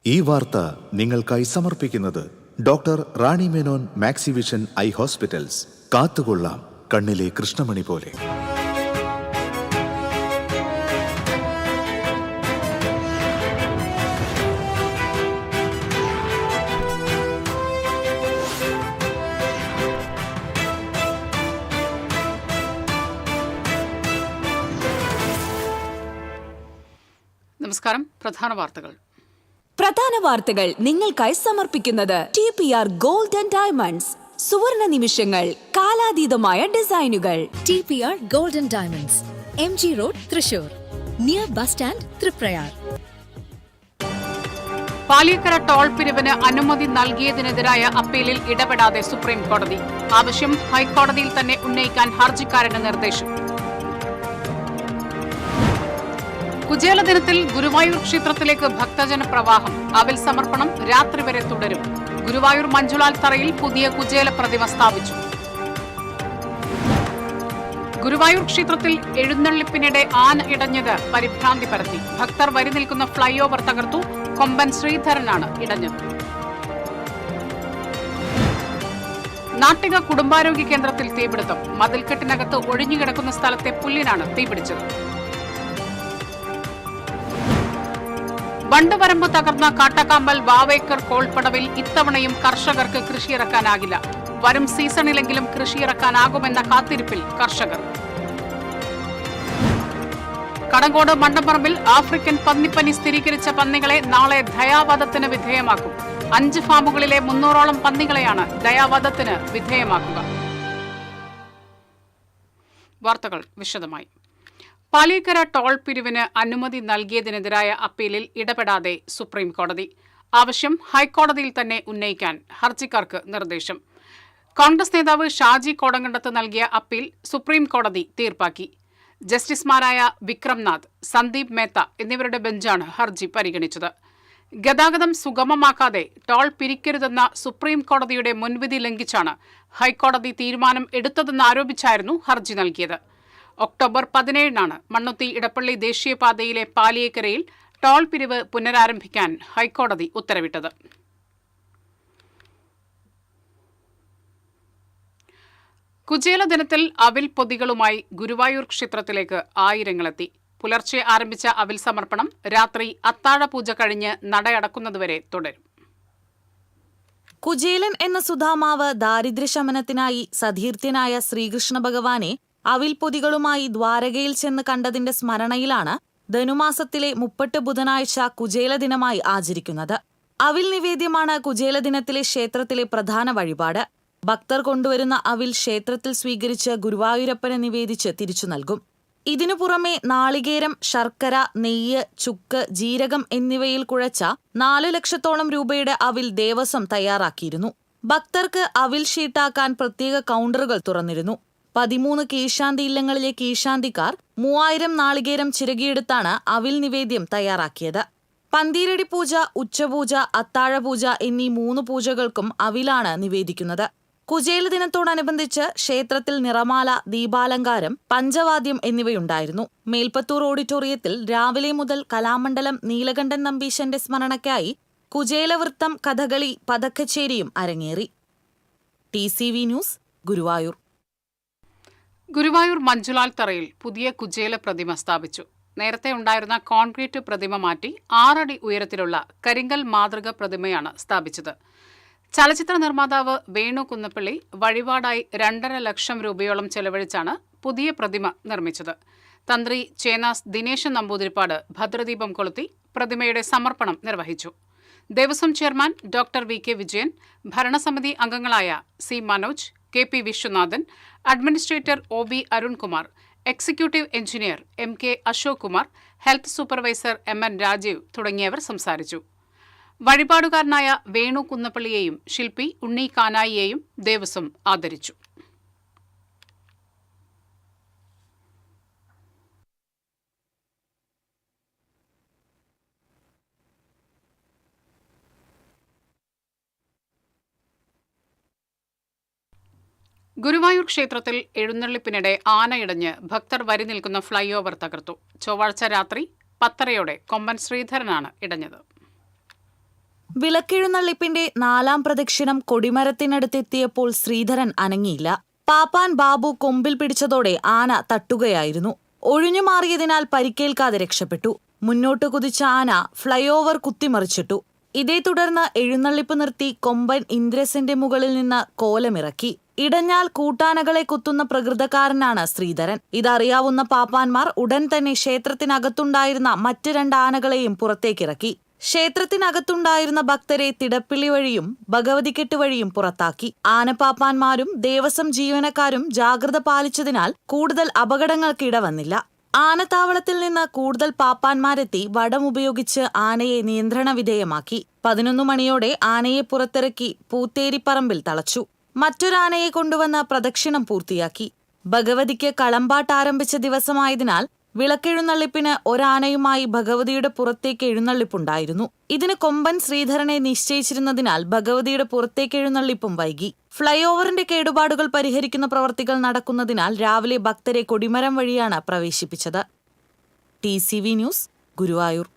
ഈ വാർത്ത നിങ്ങൾക്കായി സമർപ്പിക്കുന്നത് doctor Rani Menon Maxivision I hospitals. കാത്തുകൊള്ളാം കണ്ണിലെ കൃഷ്ണമണി പോലെ. നമസ്കാരം. പ്രധാന വാർത്തകൾ നിങ്ങൾക്കായി സമർപ്പിക്കുന്നത് TPR ഗോൾഡ് ആൻഡ് ഡയമണ്ട്സ്. സുവർണ നിമിഷങ്ങൾ, കാലാതീതമായ ഡിസൈനുകൾ. TPR gold and diamonds, MG road, Thrissur, near bus stand, Triprayar. Paliyekkara toll പിരിവിന് അനുമതി നൽകിയതിനെതിരായ അപ്പീലിൽ ഇടപെടാതെ സുപ്രീം കോടതി. ആവശ്യം ഹൈക്കോടതിയിൽ തന്നെ ഉന്നയിക്കാൻ ഹർജിക്കാരന് നിർദ്ദേശം. കുചേല ദിനത്തിൽ ഗുരുവായൂർ ക്ഷേത്രത്തിലേക്ക് ഭക്തജന പ്രവാഹം. അവിൽ സമർപ്പണം രാത്രി വരെ തുടരും. ഗുരുവായൂർ മഞ്ജുളാൽ തറയിൽ പുതിയ കുചേല പ്രതിമ സ്ഥാപിച്ചു. ഗുരുവായൂർ ക്ഷേത്രത്തിൽ എഴുന്നള്ളിപ്പിനിടെ ആന ഇടഞ്ഞത് പരിഭ്രാന്തി പരത്തി. ഭക്തർ വരി നിൽക്കുന്ന ഫ്ളൈ ഓവർ തകർത്തു. കൊമ്പൻ ശ്രീധരനാണ് ഇടഞ്ഞത്. നാട്ടിക കുടുംബാരോഗ്യ കേന്ദ്രത്തിൽ തീപിടുത്തം. മതിൽക്കെട്ടിനകത്ത് ഒഴിഞ്ഞുകിടക്കുന്ന സ്ഥലത്തെ പുല്ലിനാണ് തീപിടിച്ചത്. ബണ്ടുവരമ്പ് തകർന്ന കാട്ടക്കാമ്പൽ വാവേക്കർ കോൾപ്പടവിൽ ഇത്തവണയും കർഷകർക്ക് കൃഷിയിറക്കാനാകില്ല. വരും സീസണിലെങ്കിലും കൃഷിയിറക്കാനാകുമെന്ന കാത്തിരിപ്പിൽ കർഷകർ. കടങ്കോട് മണ്ടപ്പറമ്പിൽ ആഫ്രിക്കൻ പന്നിപ്പനി സ്ഥിരീകരിച്ച പന്നികളെ നാളെ ദയാവധത്തിന് വിധേയമാക്കും. 5 ഫാമുകളിലെ 300ഓളം പന്നികളെയാണ് ദയാവധത്തിന് വിധേയമാക്കുക. വാർത്തകൾ വിശദമായി. പാലിയേക്കര ടോൾ പിരിവിന് അനുമതി നൽകിയതിനെതിരായ അപ്പീലിൽ ഇടപെടാതെ സുപ്രീം കോടതി. ആവശ്യം ഹൈക്കോടതിയിൽ തന്നെ ഉന്നയിക്കാൻ ഹർജിക്കാർക്ക് നിർദ്ദേശം. കോൺഗ്രസ് നേതാവ് ഷാജി കോടങ്കണ്ടത്ത് നൽകിയ അപ്പീൽ സുപ്രീം കോടതി തീർപ്പാക്കി. ജസ്റ്റിസുമാരായ വിക്രംനാഥ്, സന്ദീപ് മേത്ത എന്നിവരുടെ ബെഞ്ചാണ് ഹർജി പരിഗണിച്ചത്. ഗതാഗതം സുഗമമാക്കാതെ ടോൾ പിരിക്കരുതെന്ന സുപ്രീം കോടതിയുടെ മുൻവിധി ലംഘിച്ചാണ് ഹൈക്കോടതി തീരുമാനം എടുത്തതെന്നാരോപിച്ചായിരുന്നു ഹർജി നൽകിയത്. ഒക്ടോബർ 17-നാണ് മണ്ണുത്തി ഇടപ്പള്ളി ദേശീയപാതയിലെ പാലിയേക്കരയിൽ ടോൾ പിരിവ് പുനരാരംഭിക്കാൻ ഹൈക്കോടതി ഉത്തരവിട്ടത്. കുചേല ദിനത്തിൽ അവിൽ പൊതികളുമായി ഗുരുവായൂർ ക്ഷേത്രത്തിലേക്ക് ആയിരങ്ങളെത്തി. പുലർച്ചെ ആരംഭിച്ച അവിൽ സമർപ്പണം രാത്രി അത്താഴപൂജ കഴിഞ്ഞ് നടയടക്കുന്നതുവരെ തുടരും. കുചേലൻ എന്ന സുധാമാവ് ദാരിദ്ര്യശമനത്തിനായി സതീർത്ഥ്യനായ ശ്രീകൃഷ്ണ ഭഗവാനെ അവിൽപ്പൊതികളുമായി ദ്വാരകയിൽ ചെന്ന് കണ്ടതിന്റെ സ്മരണയിലാണ് ധനുമാസത്തിലെ 30 ബുധനാഴ്ച കുചേല ദിനമായി ആചരിക്കുന്നത്. അവിൽ നിവേദ്യമാണ് കുചേല ദിനത്തിലെ ക്ഷേത്രത്തിലെ പ്രധാന വഴിപാട്. ഭക്തർ കൊണ്ടുവരുന്ന അവിൽ ക്ഷേത്രത്തിൽ സ്വീകരിച്ച് ഗുരുവായൂരപ്പനെ നിവേദിച്ച് തിരിച്ചു നൽകും. ഇതിനു പുറമെ നാളികേരം, ശർക്കര, നെയ്യ്, ചുക്ക്, ജീരകം എന്നിവയിൽ കുഴച്ച 4 ലക്ഷത്തോളം രൂപയുടെ അവിൽ ദേവസ്വം തയ്യാറാക്കിയിരുന്നു. ഭക്തർക്ക് അവിൽ ഷീട്ടാക്കാൻ പ്രത്യേക കൗണ്ടറുകൾ തുറന്നിരുന്നു. 13 കീഴ്ശാന്തി ഇല്ലങ്ങളിലെ കീഴ്ശാന്തിക്കാർ 3000 നാളികേരം ചിരകിയെടുത്താണ് അവിൽ നിവേദ്യം തയ്യാറാക്കിയത്. പന്തീരടി പൂജ, ഉച്ചപൂജ, അത്താഴപൂജ എന്നീ 3 പൂജകൾക്കും അവിലാണ് നിവേദിക്കുന്നത്. കുചേല ദിനത്തോടനുബന്ധിച്ച് ക്ഷേത്രത്തിൽ നിറമാല, ദീപാലങ്കാരം, പഞ്ചവാദ്യം എന്നിവയുണ്ടായിരുന്നു. മേൽപ്പത്തൂർ ഓഡിറ്റോറിയത്തിൽ രാവിലെ മുതൽ കലാമണ്ഡലം നീലകണ്ഠൻ നമ്പീശന്റെ സ്മരണയ്ക്കായി കുചേലവൃത്തം, കഥകളി, പദക്കച്ചേരിയും അരങ്ങേറി. TCV news, Guruvayur. ഗുരുവായൂർ മഞ്ജുളാൽ തറയിൽ പുതിയ കുചേല പ്രതിമ സ്ഥാപിച്ചു. നേരത്തെ ഉണ്ടായിരുന്ന കോൺക്രീറ്റ് പ്രതിമ മാറ്റി 6 അടി ഉയരത്തിലുള്ള കരിങ്കൽ മാതൃക പ്രതിമയാണ് സ്ഥാപിച്ചത്. ചലച്ചിത്ര നിർമ്മാതാവ് വേണു കുന്നപ്പള്ളി വഴിപാടായി 2.5 ലക്ഷം രൂപയോളം ചെലവഴിച്ചാണ് പുതിയ പ്രതിമ നിർമ്മിച്ചത്. തന്ത്രി ചേനാസ് ദിനേശൻ നമ്പൂതിരിപ്പാട് ഭദ്രദീപം കൊളുത്തി പ്രതിമയുടെ സമർപ്പണം നിർവഹിച്ചു. Devaswom chairman doctor VK Vijayan, ഭരണസമിതി അംഗങ്ങളായ C Manoj, KP Viswanathan, administrator OB Arunkumar, executive engineer MK Ashok Kumar, health supervisor MN Rajeev തുടങ്ങിയവർ സംസാരിച്ചു. വഴിപാടുകാരനായ വേണു കുന്നപ്പള്ളിയെയും ശില്പി ഉണ്ണി കാനായിയെയും ദേവസ്വം ആദരിച്ചു. ഗുരുവായൂർ ക്ഷേത്രത്തിൽ എഴുന്നള്ളിപ്പിനിടെ ആനയിടഞ്ഞ് ഭക്തർ വരി നിൽക്കുന്ന ഫ്ളൈ ഓവർ തകർത്തു. ചൊവ്വാഴ്ച രാത്രി 10:30 കൊമ്പൻ ശ്രീധരനാണ് ഇടഞ്ഞത്. വിളക്കെഴുന്നള്ളിപ്പിന്റെ 4ാം പ്രദക്ഷിണം കൊടിമരത്തിനടുത്തെത്തിയപ്പോൾ ശ്രീധരൻ അനങ്ങിയില്ല. പാപ്പാൻ ബാബു കൊമ്പിൽ പിടിച്ചതോടെ ആന തട്ടുകയായിരുന്നു. ഒഴിഞ്ഞുമാറിയതിനാൽ പരിക്കേൽക്കാതെ രക്ഷപ്പെട്ടു. മുന്നോട്ട് കുതിച്ച ആന ഫ്ലൈ ഓവർ കുത്തിമറിച്ചിട്ടു. ഇതേ തുടർന്ന് എഴുന്നള്ളിപ്പ് നിർത്തി കൊമ്പൻ ഇന്ദ്രസന്റെ മുകളിൽ നിന്ന് കോലമിറക്കി. ഇടഞ്ഞാൽ കൂട്ടാനകളെ കുത്തുന്ന പ്രകൃതക്കാരനാണ് ശ്രീധരൻ. ഇതറിയാവുന്ന പാപ്പാന്മാർ ഉടൻ തന്നെ ക്ഷേത്രത്തിനകത്തുണ്ടായിരുന്ന മറ്റ് 2 ആനകളെയും പുറത്തേക്കിറക്കി. ക്ഷേത്രത്തിനകത്തുണ്ടായിരുന്ന ഭക്തരെ തിടപ്പിള്ളി വഴിയും ഭഗവതിക്കെട്ട് വഴിയും പുറത്താക്കി. ആനപ്പാപ്പാന്മാരും ദേവസ്വം ജീവനക്കാരും ജാഗ്രത പാലിച്ചതിനാൽ കൂടുതൽ അപകടങ്ങൾക്കിട വന്നില്ല. ആനത്താവളത്തിൽ നിന്ന് കൂടുതൽ പാപ്പാന്മാരെത്തി വടമുപയോഗിച്ച് ആനയെ നിയന്ത്രണ വിധേയമാക്കി. 11 മണിയോടെ ആനയെ പുറത്തിറക്കി പൂത്തേരിപ്പറമ്പിൽ തളച്ചു. മറ്റൊരാനയെ കൊണ്ടുവന്ന് പ്രദക്ഷിണം പൂർത്തിയാക്കി. ഭഗവതിക്ക് കളമ്പാട്ട് ആരംഭിച്ച ദിവസമായതിനാൽ വിളക്കെഴുന്നള്ളിപ്പിന് ഒരാനയുമായി ഭഗവതിയുടെ പുറത്തേക്ക് എഴുന്നള്ളിപ്പുണ്ടായിരുന്നു. ഇതിന് കൊമ്പൻ ശ്രീധരനെ നിശ്ചയിച്ചിരുന്നതിനാൽ ഭഗവതിയുടെ പുറത്തേക്ക് എഴുന്നള്ളിപ്പും വൈകി. ഫ്ലൈ ഓവറിന്റെ കേടുപാടുകൾ പരിഹരിക്കുന്ന പ്രവർത്തികൾ നടക്കുന്നതിനാൽ രാവിലെ ഭക്തരെ കൊടിമരം വഴിയാണ് പ്രവേശിപ്പിച്ചത്. TCV news, Guruvayur.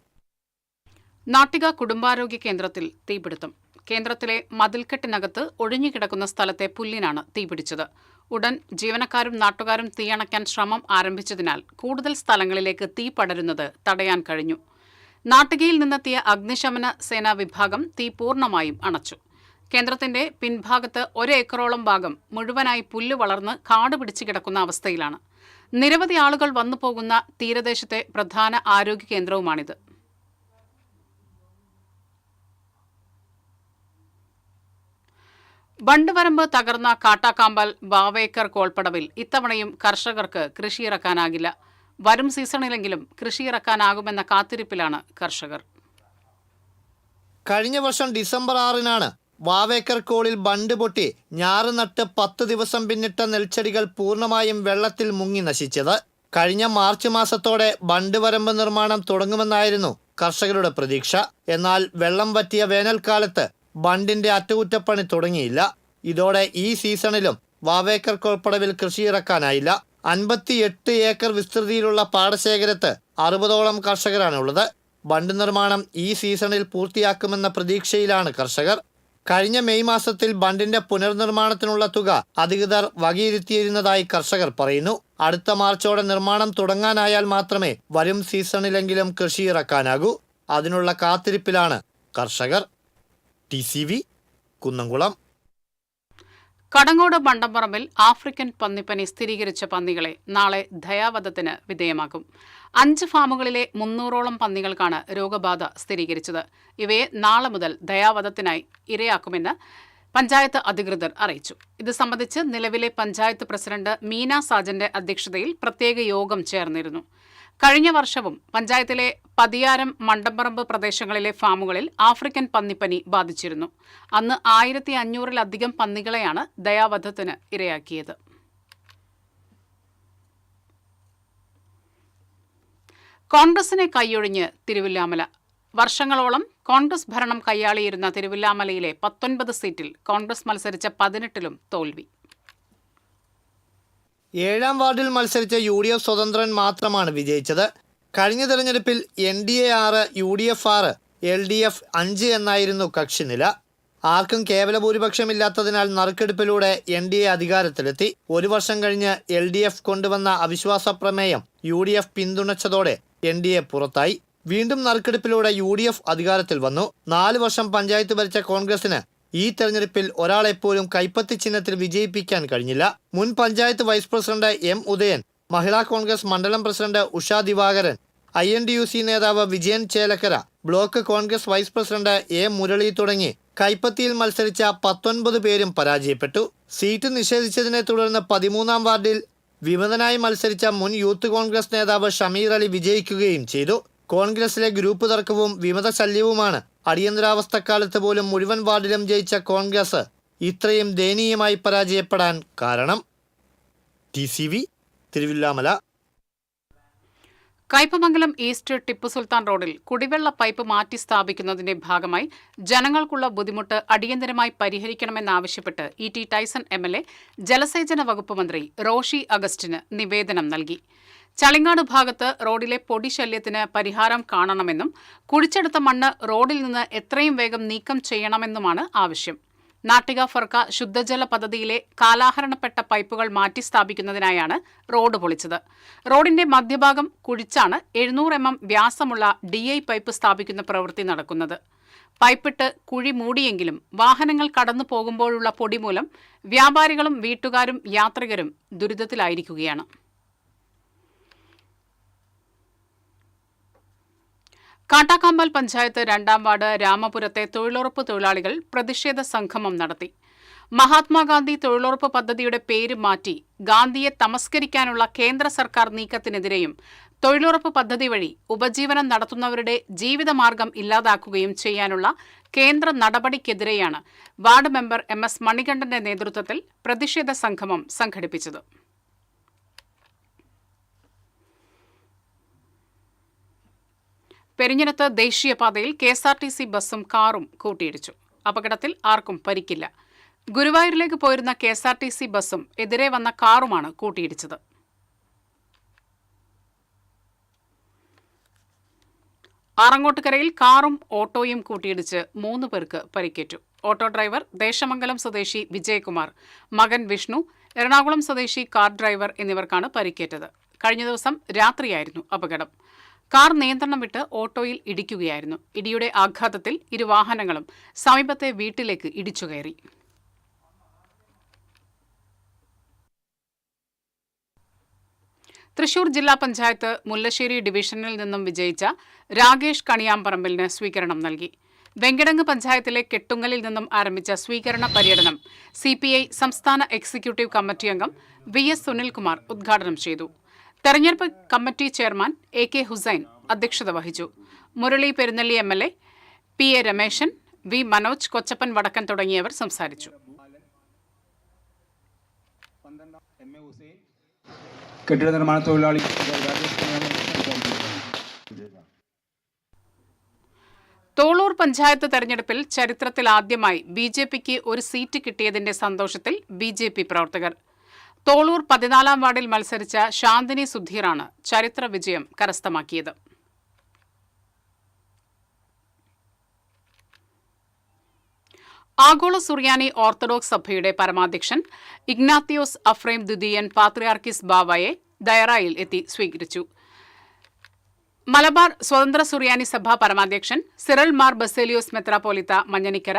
നാട്ടിക കുടുംബാരോഗ്യ കേന്ദ്രത്തിൽ തീപിടുത്തം. കേന്ദ്രത്തിലെ മതിൽക്കെട്ടിനകത്ത് ഒഴിഞ്ഞുകിടക്കുന്ന സ്ഥലത്തെ പുല്ലിനാണ് തീപിടിച്ചത്. ഉടൻ ജീവനക്കാരും നാട്ടുകാരും തീയണയ്ക്കാൻ ശ്രമം ആരംഭിച്ചതിനാൽ കൂടുതൽ സ്ഥലങ്ങളിലേക്ക് തീ പടരുന്നത് തടയാൻ കഴിഞ്ഞു. നാട്ടികയിൽ നിന്നെത്തിയ അഗ്നിശമന സേനാ വിഭാഗം തീ പൂർണ്ണമായും അണച്ചു. കേന്ദ്രത്തിന്റെ പിൻഭാഗത്ത് 1 ഏക്കറോളം ഭാഗം മുഴുവനായി പുല്ല് വളർന്ന് കാട് പിടിച്ചു കിടക്കുന്ന അവസ്ഥയിലാണ്. നിരവധി ആളുകൾ വന്നു പോകുന്ന തീരദേശത്തെ പ്രധാന ആരോഗ്യ കേന്ദ്രവുമാണിത്. ബണ്ടുവരമ്പ് തകർന്ന കാട്ടാക്കാമ്പൽ ബാവേക്കർ കോൾപ്പടവിൽ ഇത്തവണയും കർഷകർക്ക് കൃഷിയിറക്കാനാകില്ല. വരും സീസണിലെങ്കിലും കൃഷിയിറക്കാനാകുമെന്ന കാത്തിരിപ്പിലാണ് കർഷകർ. കഴിഞ്ഞ വർഷം ഡിസംബർ 6-നാണ് വാവേക്കർ കോളിൽ ബണ്ട് പൊട്ടി ഞാറ് നട്ട് 10 ദിവസം പിന്നിട്ട നെൽച്ചെടികൾ പൂർണ്ണമായും വെള്ളത്തിൽ മുങ്ങി നശിച്ചത്. കഴിഞ്ഞ മാർച്ച് മാസത്തോടെ ബണ്ട് വരമ്പ് നിർമ്മാണം തുടങ്ങുമെന്നായിരുന്നു കർഷകരുടെ പ്രതീക്ഷ. എന്നാൽ വെള്ളം വറ്റിയ വേനൽക്കാലത്ത് ബണ്ടിന്റെ അറ്റകുറ്റപ്പണി തുടങ്ങിയില്ല. ഇതോടെ ഈ സീസണിലും വാവേക്കർ കോൾപ്പടവിൽ കൃഷിയിറക്കാനായില്ല. 58 ഏക്കർ വിസ്തൃതിയിലുള്ള പാടശേഖരത്ത് 60ഓളം കർഷകരാണുള്ളത്. ബണ്ട് നിർമ്മാണം ഈ സീസണിൽ പൂർത്തിയാക്കുമെന്ന പ്രതീക്ഷയിലാണ് കർഷകർ. കഴിഞ്ഞ മെയ് മാസത്തിൽ ബണ്ടിന്റെ പുനർനിർമ്മാണത്തിനുള്ള തുക അധികൃതർ വകയിരുത്തിയിരുന്നതായി കർഷകർ പറയുന്നു. അടുത്ത മാർച്ചോടെ നിർമ്മാണം തുടങ്ങാനായാൽ മാത്രമേ വരും സീസണിലെങ്കിലും കൃഷിയിറക്കാനാകൂ. അതിനുള്ള കാത്തിരിപ്പിലാണ് കർഷകർ. TCV, കുന്നംകുളം. കടങ്ങോട് മണ്ടമ്പറമ്പിൽ ആഫ്രിക്കൻ പന്നിപ്പനി സ്ഥിരീകരിച്ച പന്നികളെ നാളെ ദയാവധത്തിന് വിധേയമാക്കും. 5 ഫാമുകളിലെ 300ഓളം പന്നികൾക്കാണ് രോഗബാധ സ്ഥിരീകരിച്ചത്. ഇവയെ നാളെ മുതൽ ദയാവധത്തിനായി ഇരയാക്കുമെന്ന് പഞ്ചായത്ത് അധികൃതർ അറിയിച്ചു. ഇത് സംബന്ധിച്ച് നിലവിലെ പഞ്ചായത്ത് പ്രസിഡന്റ് മീന സാജന്റെ അധ്യക്ഷതയിൽ പ്രത്യേക യോഗം ചേർന്നിരുന്നു. കഴിഞ്ഞ വർഷവും പഞ്ചായത്തിലെ പതിയാരം, മണ്ടമ്പറമ്പ് പ്രദേശങ്ങളിലെ ഫാമുകളിൽ ആഫ്രിക്കൻ പന്നിപ്പനി ബാധിച്ചിരുന്നു. അന്ന് 1500-ലധികം പന്നികളെയാണ് ദയാവധത്തിന് ഇരയാക്കിയത്. കോൺഗ്രസിനെ കൈയൊഴിഞ്ഞ് തിരുവില്ലാമല. വർഷങ്ങളോളം കോൺഗ്രസ് ഭരണം കൈയാളിയിരുന്ന തിരുവില്ലാമലയിലെ 19 സീറ്റിൽ കോൺഗ്രസ് മത്സരിച്ച 18-ലും തോൽവി. 7-ാം വാർഡിൽ മത്സരിച്ച UDF സ്വതന്ത്രൻ മാത്രമാണ് വിജയിച്ചത്. കഴിഞ്ഞ തെരഞ്ഞെടുപ്പിൽ NDA 6, UDF 6, LDF 5 എന്നായിരുന്നു കക്ഷിനില. ആർക്കും കേവല ഭൂരിപക്ഷമില്ലാത്തതിനാൽ നറുക്കെടുപ്പിലൂടെ NDA അധികാരത്തിലെത്തി. 1 വർഷം കഴിഞ്ഞ് LDF കൊണ്ടുവന്ന അവിശ്വാസ പ്രമേയം UDF പിന്തുണച്ചതോടെ NDA പുറത്തായി. വീണ്ടും നറുക്കെടുപ്പിലൂടെ UDF അധികാരത്തിൽ വന്നു. 4 വർഷം പഞ്ചായത്ത് ഭരിച്ച കോൺഗ്രസിന് ഈ തെരഞ്ഞെടുപ്പിൽ ഒരാളെപ്പോലും കൈപ്പത്തി ചിഹ്നത്തിൽ വിജയിപ്പിക്കാൻ കഴിഞ്ഞില്ല. മുൻ panchayat vice president M. Udayan, Mahila Congress മണ്ഡലം പ്രസിഡന്റ് ഉഷാ ദിവാകരൻ, INDUC നേതാവ് Vijayan Chelakkara, block Congress vice president A. Murali തുടങ്ങി കൈപ്പത്തിയിൽ മത്സരിച്ച 19 പേരും പരാജയപ്പെട്ടു. സീറ്റ് നിഷേധിച്ചതിനെ തുടർന്ന് 13-ാം വാർഡിൽ വിമതനായി മത്സരിച്ച മുൻ യൂത്ത് കോൺഗ്രസ് നേതാവ് ഷമീർ അലി വിജയിക്കുകയും ചെയ്തു. കോൺഗ്രസിലെ ഗ്രൂപ്പ് തർക്കവും വിമത ശല്യവുമാണ് അടിയന്തരാവസ്ഥക്കാലത്ത് പോലും മുഴുവൻ വാർഡിലും ജയിച്ച കോൺഗ്രസ് ഇത്രയും ദയനീയമായി പരാജയപ്പെടാൻ കാരണം. TCV, തിരുവില്ലാമല. കയ്പമംഗലം ഈസ്റ്റ് ടിപ്പു സുൽത്താൻ റോഡിൽ കുടിവെള്ള പൈപ്പ് മാറ്റി സ്ഥാപിക്കുന്നതിന്റെ ഭാഗമായി ജനങ്ങൾക്കുള്ള ബുദ്ധിമുട്ട് അടിയന്തരമായി പരിഹരിക്കണമെന്നാവശ്യപ്പെട്ട് E.T. ടൈസൺ MLA ജലസേചന വകുപ്പ് മന്ത്രി റോഷി അഗസ്റ്റിന് നിവേദനം നൽകി. ചളിങ്ങാട് ഭാഗത്ത് റോഡിലെ പൊടിശല്യത്തിന് പരിഹാരം കാണണമെന്നും കുഴിച്ചെടുത്ത മണ്ണ് റോഡിൽ നിന്ന് എത്രയും വേഗം നീക്കം ചെയ്യണമെന്നുമാണ് ആവശ്യം. നാട്ടിക ഫർക്ക ശുദ്ധജല പദ്ധതിയിലെ കാലാഹരണപ്പെട്ട പൈപ്പുകൾ മാറ്റി സ്ഥാപിക്കുന്നതിനായാണ് റോഡ് പൊളിച്ചത്. റോഡിന്റെ മധ്യഭാഗം കുഴിച്ചാണ് 700 mm വ്യാസമുള്ള DI പൈപ്പ് സ്ഥാപിക്കുന്ന പ്രവൃത്തി നടക്കുന്നത്. പൈപ്പിട്ട് കുഴി മൂടിയെങ്കിലും വാഹനങ്ങൾ കടന്നു പോകുമ്പോഴുള്ള പൊടി മൂലം വ്യാപാരികളും വീട്ടുകാരും യാത്രികരും ദുരിതത്തിലായിരിക്കുകയാണ്. കാട്ടാക്കാമ്പാൽ പഞ്ചായത്ത് 2-ാം വാർഡ് രാമപുരത്തെ തൊഴിലുറപ്പ് തൊഴിലാളികൾ പ്രതിഷേധ സംഗമം നടത്തി. മഹാത്മാഗാന്ധി തൊഴിലുറപ്പ് പദ്ധതിയുടെ പേര് മാറ്റി ഗാന്ധിയെ തമസ്കരിക്കാനുള്ള കേന്ദ്ര സർക്കാർ നീക്കത്തിനെതിരെയും തൊഴിലുറപ്പ് പദ്ധതി വഴി ഉപജീവനം നടത്തുന്നവരുടെ ജീവിതമാർഗം ഇല്ലാതാക്കുകയും ചെയ്യാനുള്ള കേന്ദ്ര നടപടിക്കെതിരെയാണ് വാർഡ് മെമ്പർ MS മണികണ്ഠന്റെ നേതൃത്വത്തിൽ പ്രതിഷേധ സംഗമം സംഘടിപ്പിച്ചത്. പെരിഞ്ഞനത്ത് ദേശീയപാതയിൽ KSRTC ബസ്സും കാറും കൂട്ടിയിടിച്ചു. അപകടത്തിൽ ആർക്കും പരിക്കില്ല. ഗുരുവായൂരിലേക്ക് പോയിരുന്ന KSRTC ബസ്സും എതിരെ വന്ന കാറുമാണ് കൂട്ടിയിടിച്ചത്. ആറങ്ങോട്ടുകരയിൽ കാറും ഓട്ടോയും കൂട്ടിയിടിച്ച് 3 പേർക്ക് പരിക്കേറ്റു. ഓട്ടോ ഡ്രൈവർ ദേശമംഗലം സ്വദേശി വിജയകുമാർ, മകൻ വിഷ്ണു, എറണാകുളം സ്വദേശി കാർ ഡ്രൈവർ എന്നിവർക്കാണ് പരിക്കേറ്റത്. കഴിഞ്ഞ ദിവസം രാത്രിയായിരുന്നു അപകടം. കാർ നിയന്ത്രണം വിട്ട് ഓട്ടോയിൽ ഇടിക്കുകയായിരുന്നു. ഇടിയുടെ ആഘാതത്തിൽ ഇരുവാഹനങ്ങളും സമീപത്തെ വീട്ടിലേക്ക് ഇടിച്ചുകയറി. തൃശൂർ ജില്ലാ പഞ്ചായത്ത് മുല്ലശ്ശേരി ഡിവിഷനിൽ നിന്നും വിജയിച്ച രാകേഷ് കണിയാമ്പറമ്പിലിന് സ്വീകരണം നൽകി. വെങ്കിടങ്ങ് പഞ്ചായത്തിലെ കെട്ടുങ്ങലിൽ നിന്നും ആരംഭിച്ച സ്വീകരണ പര്യടനം CPI സംസ്ഥാന എക്സിക്യൂട്ടീവ് കമ്മിറ്റി അംഗം VS സുനിൽകുമാർ ഉദ്ഘാടനം ചെയ്തു. തെരഞ്ഞെടുപ്പ് കമ്മിറ്റി ചെയർമാൻ AK ഹുസൈൻ അധ്യക്ഷത വഹിച്ചു. Murali Perunnelli MLA, PA Rameshan, V Manoj, Kochappan വടക്കൻ തുടങ്ങിയവർ സംസാരിച്ചു. കെട്ടിട നിർമ്മാണ തൊഴിലാളി തോളൂർ പഞ്ചായത്ത് തെരഞ്ഞെടുപ്പിൽ ചരിത്രത്തിലാദ്യമായി BJPക്ക് ഒരു സീറ്റ് കിട്ടിയതിന്റെ സന്തോഷത്തിൽ BJP പ്രവർത്തകർ. തോളൂർ 14-ാം വാർഡിൽ മത്സരിച്ച ശാന്തിനി സുധീറാണ് ചരിത്ര വിജയം കരസ്ഥമാക്കിയത്. ആഗോള സുറിയാനി ഓർത്തഡോക്സ് സഭയുടെ പരമാധ്യക്ഷൻ ഇഗ്നാത്തിയോസ് അഫ്രേം ദ്വിതീയൻ പാത്രിയാർക്കിസ് ബാവയെ ദയറായിൽ എത്തി സ്വീകരിച്ചു. മലബാർ സ്വതന്ത്ര സുറിയാനി സഭ പരമാധ്യക്ഷൻ സിറൽ മാർ ബസേലിയോസ് മെത്രാപ്പോലിത്ത Manjanikkara,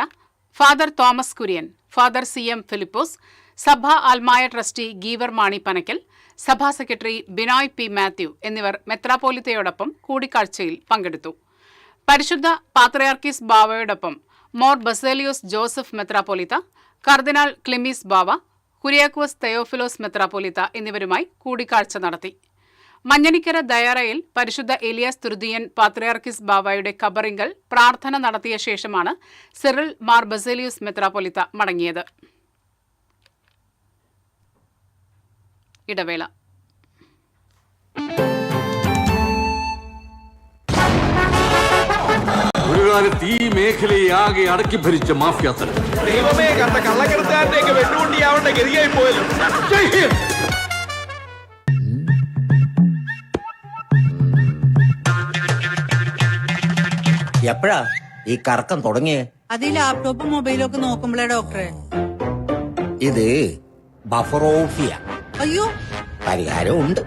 father Thomas Kurian, father CM Philipose, സഭാ ആൽമായ ട്രസ്റ്റി ഗീവർ മാണി പനക്കൽ, സഭാ സെക്രട്ടറി ബിനോയ് P മാത്യു എന്നിവർ മെത്രാപ്പോലിത്തയോടൊപ്പം കൂടിക്കാഴ്ചയിൽ പങ്കെടുത്തു. പരിശുദ്ധ പാത്രിയാർക്കീസ് ബാവയോടൊപ്പം മോർ ബസേലിയോസ് ജോസഫ് മെത്രാപ്പോലിത്ത, കർദിനാൾ ക്ലിമീസ് ബാവ, കുര്യാക്കോസ് തെയോഫിലോസ് മെത്രാപ്പോലിത്ത എന്നിവരുമായി കൂടിക്കാഴ്ച നടത്തി. മഞ്ഞനിക്കര ദയാറയിൽ പരിശുദ്ധ എലിയാസ് തൃതീയൻ പാത്രിയാർക്കിസ് ബാവയുടെ ഖബറിങ്കൽ പ്രാർത്ഥന നടത്തിയ ശേഷമാണ് സിറിൽ മാർ ബസേലിയോസ് മെത്രാപ്പൊലിത്ത മടങ്ങിയത്. ഇടവേള. ഒരു കാലത്ത് ഈ മേഖലയെ ആകെ അടക്കി ഭരിച്ച മാഫിയ ദൈവമേ, കണ്ട കള്ളക്കടത്തുകാരനെയൊക്കെ വെട്ടുകൊണ്ടിയാവേണ്ട ഗതിയായി പോയല്ലോ. എപ്പോഴാ ഈ കറക്കം തുടങ്ങിയേ? അത് ഈ ലാപ്ടോപ്പും മൊബൈലും ഒക്കെ നോക്കുമ്പോഴേ ഡോക്ടറെ. ഇത് ബഫറോഫിയ. അയ്യോ, പരിഹാരം ഉണ്ട്.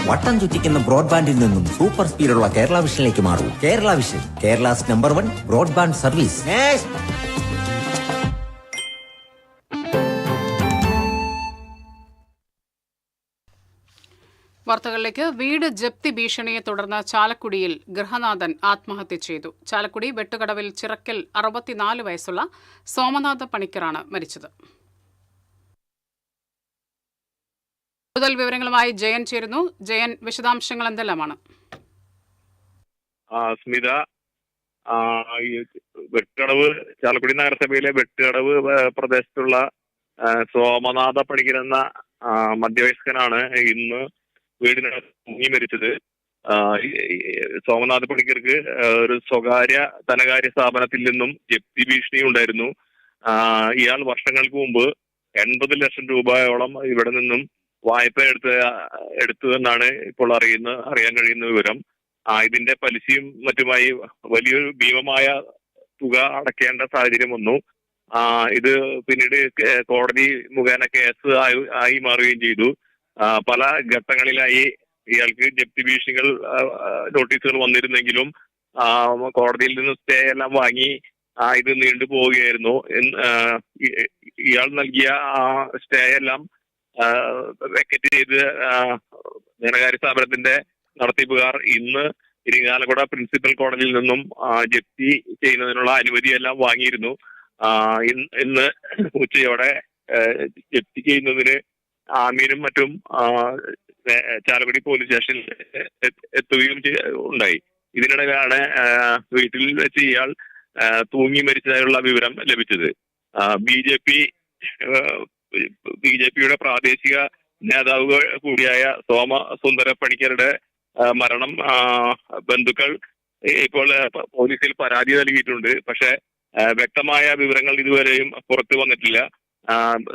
വട്ടം ചുറ്റിക്കുന്ന ബ്രോഡ്ബാൻഡിൽ നിന്നും സൂപ്പർ സ്പീഡുള്ള കേരള വിഷനിലേക്ക് മാറൂ. Kerala vision, Kerala's number 1 broadband service. വാർത്തകളിലേക്ക്. വീട് ജപ്തി ഭീഷണിയെ തുടർന്ന് ചാലക്കുടിയിൽ ഗൃഹനാഥൻ ആത്മഹത്യ ചെയ്തു. ചാലക്കുടി വെട്ടുകടവിൽ ചിറക്കൽ 64 വയസ്സുള്ള സോമനാഥ പണിക്കറാണ് മരിച്ചത്. കൂടുതൽ വിവരങ്ങളുമായി ജയൻ ചേരുന്നു. ജയൻ, വിശദാംശങ്ങൾ എന്തെല്ലാമാണ്? സ്മിത, വെട്ടുകടവ് ചാലക്കുടി നഗരസഭയിലെ വെട്ടുകടവ് പ്രദേശത്തുള്ള സോമനാഥ പണിക്കർ എന്ന മധ്യവയസ്കനാണ് ഇന്ന് വീടിനകത്ത് മുങ്ങി മരിച്ചത്. സോമനാഥ പണിക്കർക്ക് ഒരു സ്വകാര്യ ധനകാര്യ സ്ഥാപനത്തിൽ നിന്നും ജപ്തി ഭീഷണി ഉണ്ടായിരുന്നു. ഇയാൾ വർഷങ്ങൾക്ക് മുമ്പ് 80 ലക്ഷം രൂപയോളം ഇവിടെ നിന്നും വായ്പ എടുത്തുവെന്നാണ് ഇപ്പോൾ അറിയാൻ കഴിയുന്ന വിവരം. ഇതിന്റെ പലിശയും മറ്റുമായി വലിയൊരു ഭീമമായ തുക അടയ്ക്കേണ്ട സാഹചര്യം വന്നു. ഇത് പിന്നീട് കോടതി മുഖേന കേസ് ആയി മാറുകയും ചെയ്തു. പല ഘട്ടങ്ങളിലായി ഇയാൾക്ക് ജപ്തി ഭീഷണികൾ നോട്ടീസുകൾ വന്നിരുന്നെങ്കിലും കോടതിയിൽ നിന്ന് സ്റ്റേ എല്ലാം വാങ്ങി ഇത് നീണ്ടു പോവുകയായിരുന്നു. ഇയാൾ നൽകിയ സ്റ്റേ എല്ലാം വെക്കറ്റ് ചെയ്ത് ധനകാര്യ സ്ഥാപനത്തിന്റെ നടത്തിപ്പുകാർ ഇന്ന് ഇരിങ്ങാലക്കുട പ്രിൻസിപ്പൽ കോടതിയിൽ നിന്നും ജപ്തി ചെയ്യുന്നതിനുള്ള അനുമതിയെല്ലാം വാങ്ങിയിരുന്നു. ഇന്ന് ഉച്ചയോടെ ജപ്തി ചെയ്യുന്നതിന് ആമീനും മറ്റും ചാലക്കുടി പോലീസ് സ്റ്റേഷനിൽ എത്തുകയും ഉണ്ടായി. ഇതിനിടയിലാണ് വീട്ടിൽ വെച്ച് ഇയാൾ തൂങ്ങി മരിച്ചതായുള്ള വിവരം ലഭിച്ചത്. ബി.ജെ.പിയുടെ പ്രാദേശിക നേതാവ് കൂടിയായ സോമസുന്ദര പണിക്കരുടെ മരണം ബന്ധുക്കൾ ഇപ്പോൾ പോലീസിൽ പരാതി നൽകിയിട്ടുണ്ട്. പക്ഷെ വ്യക്തമായ വിവരങ്ങൾ ഇതുവരെയും പുറത്തു വന്നിട്ടില്ല.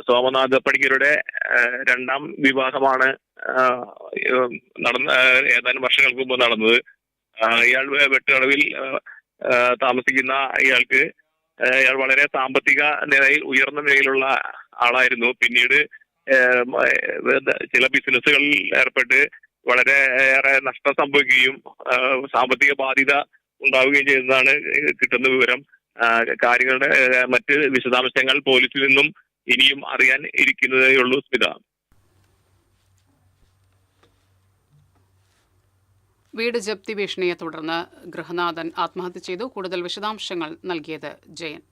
സോമനാഥ പണിക്കരുടെ രണ്ടാം വിവാഹമാണ് ഏതാനും വർഷങ്ങൾക്ക് മുമ്പ് നടന്നത്. ഇയാൾ വെട്ടുകടവിൽ താമസിക്കുന്ന ഇയാൾ വളരെ സാമ്പത്തിക നിലയിൽ ഉയർന്ന നിലയിലുള്ള ആളായിരുന്നു. പിന്നീട് ചില ബിസിനസ്സുകളിൽ ഏർപ്പെട്ട് വളരെ ഏറെ നഷ്ടം സംഭവിക്കുകയും സാമ്പത്തിക ബാധ്യത ഉണ്ടാവുകയും ചെയ്യുന്നതാണ് കിട്ടുന്ന വിവരം. കാര്യങ്ങളുടെ മറ്റ് വിശദാംശങ്ങൾ പോലീസിൽ നിന്നും ഇനിയും അറിയാൻ ഇരിക്കുന്നതേയുള്ളൂ. സ്മിത. വീട് ജപ്തി ഭീഷണിയെ തുടർന്ന് ഗൃഹനാഥൻ ആത്മഹത്യ ചെയ്തു. കൂടുതൽ വിശദാംശങ്ങൾ നൽകിയത് ജയൻ.